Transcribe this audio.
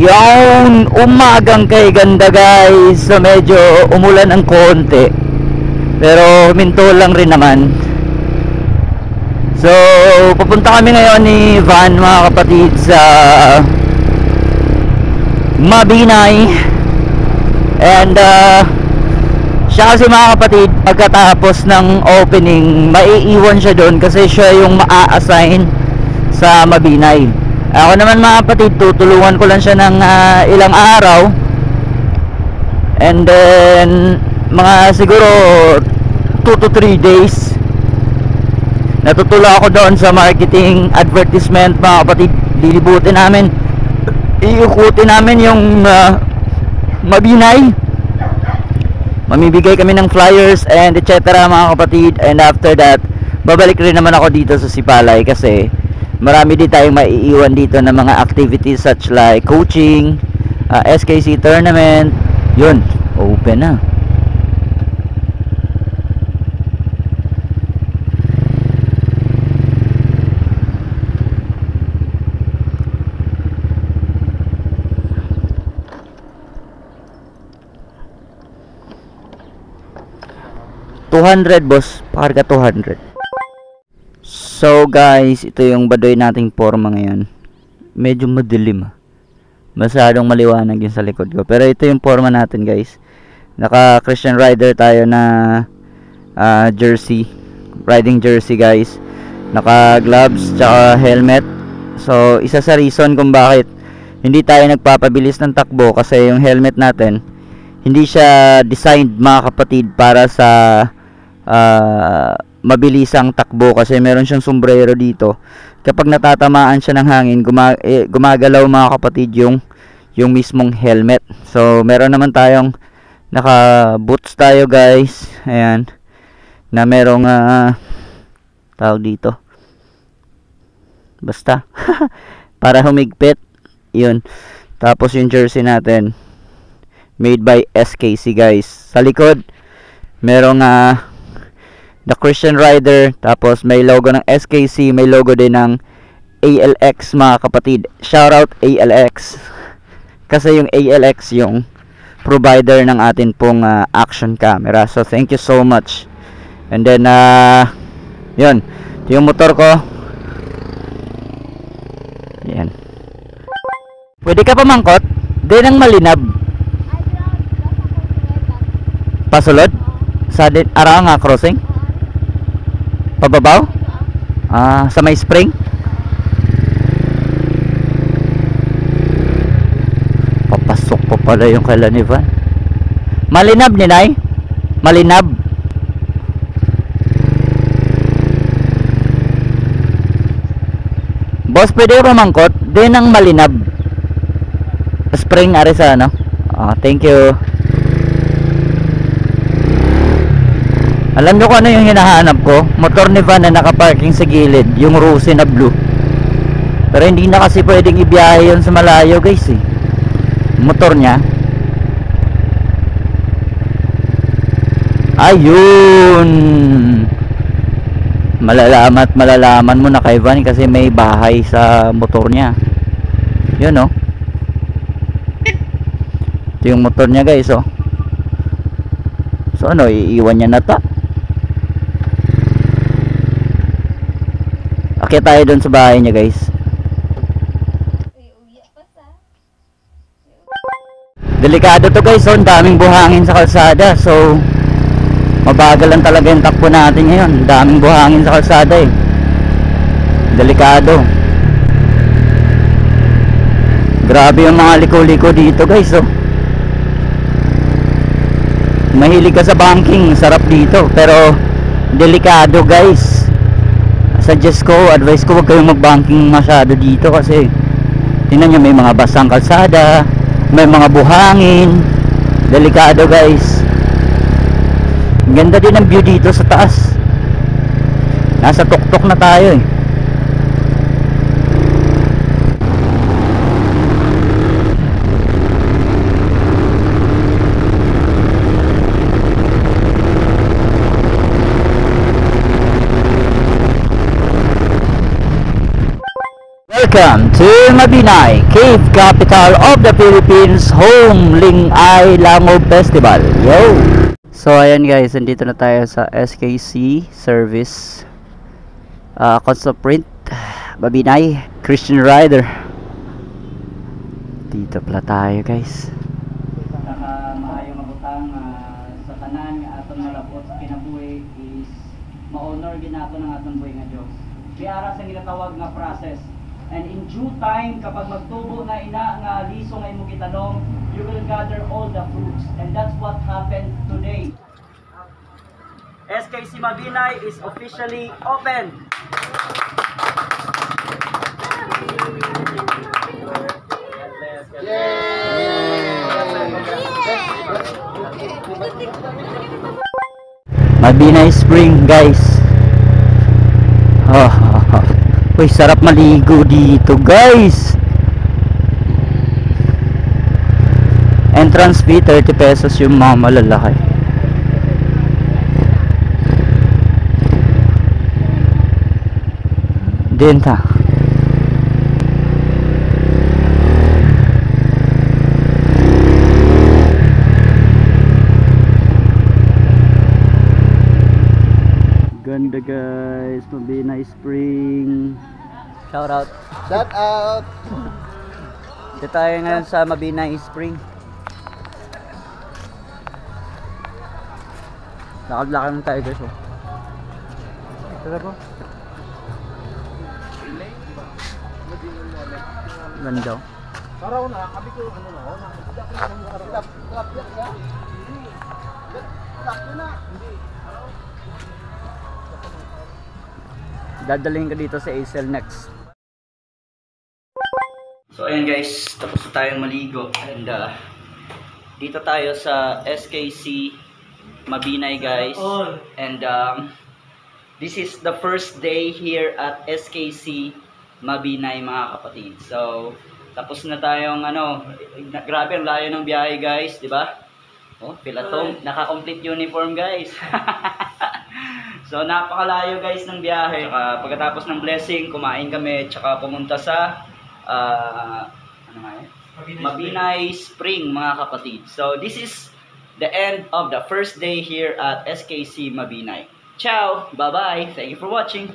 Yung umagang kay ganda guys. So medyo umulan ng konti, pero huminto lang rin naman. So pupunta kami ngayon ni Van mga kapatid sa Mabinay. And siya kasi mga kapatid, pagkatapos ng opening, maiiwan siya doon kasi siya yung maa-assign sa Mabinay. Ako naman mga kapatid, tutulungan ko lang siya ng ilang araw. And then mga siguro 2 to 3 days natutulong ako doon sa marketing advertisement mga kapatid. Lilibutin namin, iikutin namin yung Mabinay. Mamibigay kami ng flyers and etc mga kapatid. And after that, babalik rin naman ako dito sa Sipalay kasi marami din tayong maiiwan dito ng mga activities such like coaching, SKC tournament. Yun, open na. $200 boss, pakarga 200. So guys, ito yung badoy nating forma ngayon. Medyo madilim, masyadong maliwanag yung sa likod ko, pero ito yung forma natin guys. Naka Christian Rider tayo na jersey, riding jersey guys. Naka gloves tsaka helmet. So isa sa reason kung bakit hindi tayo nagpapabilis ng takbo kasi yung helmet natin hindi siya designed mga kapatid para sa mabilisang takbo, kasi meron siyang sombrero dito. Kapag natatamaan siya ng hangin, gumagalaw mga kapatid yung mismong helmet. So meron naman tayong naka boots tayo guys, ayan, na merong tawag dito, basta para humigpit yun. Tapos yung jersey natin made by SKC guys. Sa likod merong The Christian Rider, tapos may logo ng SKC, may logo din ng ALX mga kapatid. Shoutout ALX, kasi yung ALX yung provider ng atin pong action camera. So thank you so much. And then yun, yung motor ko, yan. Pwede ka pamangkot din ng malinab pasulod sa Aranga crossing pababaw, sa may spring. Papasok pa pala yung kailan ni Van. Malinab ni Nay, malinab. Boss, pwede ko mangkot din ng malinab spring ari sa ano. Thank you. Alam nyo kung ano yung hinahanap ko? Motor ni Van na nakaparking sa gilid, yung Rose na blue. Pero hindi na kasi pwedeng ibiyahe yun sa malayo guys eh. Motor niya, ayun, malalaman mo na kay Van kasi may bahay sa motor niya. Yun oh. Ito yung motor niya guys oh. So ano, iiwan niya na ta. Okay, tayo dun sa bahay niya guys. Delikado to guys, ang daming buhangin sa kalsada. So mabagal lang talaga yung takbo natin ngayon. Daming buhangin sa kalsada eh. Delikado. Grabe yung mga liko-liko dito guys oh. Mahilig ka sa banking, sarap dito, pero delikado guys. Suggest ko, advice ko, huwag kayong mag-banking masyado dito kasi tingnan nyo, may mga basang kalsada, may mga buhangin, delikado guys. Ganda din ang view dito sa taas. Nasa tuktok na tayo eh. Welcome to Mabinay, Cave Capital of the Philippines, home Lingay Langob Festival. Yo! So ayan guys, nandito na tayo sa SKC Service Concept Print Mabinay Christian Rider. Dito pala tayo guys. Maayong abutang sa tanan nga aton malabot sa kinabuhi is ma-honor ginato ng atong buhay nga Dios. Biara sa ginatawag nga process. And in due time, kapag magtubo na ina nga liso nga imong gitanong, you will gather all the fruits. And that's what happened today. SKC Mabinay is officially open. Mabinay Spring guys. Uy, sarap maligo dito guys. Entrance fee 30 pesos yung mga malalaki. Denta. Ganda guys, Mabinay Spring. Shout out. Shout out. Dito tayo ngayon sa Mabinay Spring. Lakad-lakad lang tayo guys. Tara po. Ganda. Karaw na, kabi ko ano na. Dadalhin ka dito sa ACL next. So ayan guys, tapos na tayong maligo and dito tayo sa SKC Mabinay guys. And this is the first day here at SKC Mabinay mga kapatid. So tapos na tayong grabe ang layo ng biyahe guys, di ba? Oh, pilatong, naka-complete uniform guys. So napakalayo guys ng biyahe. Pagkatapos ng blessing, kumain kami tsaka pumunta sa Mabinay Spring mga kapatid. So this is the end of the first day here at SKC Mabinay. Ciao, bye bye, thank you for watching.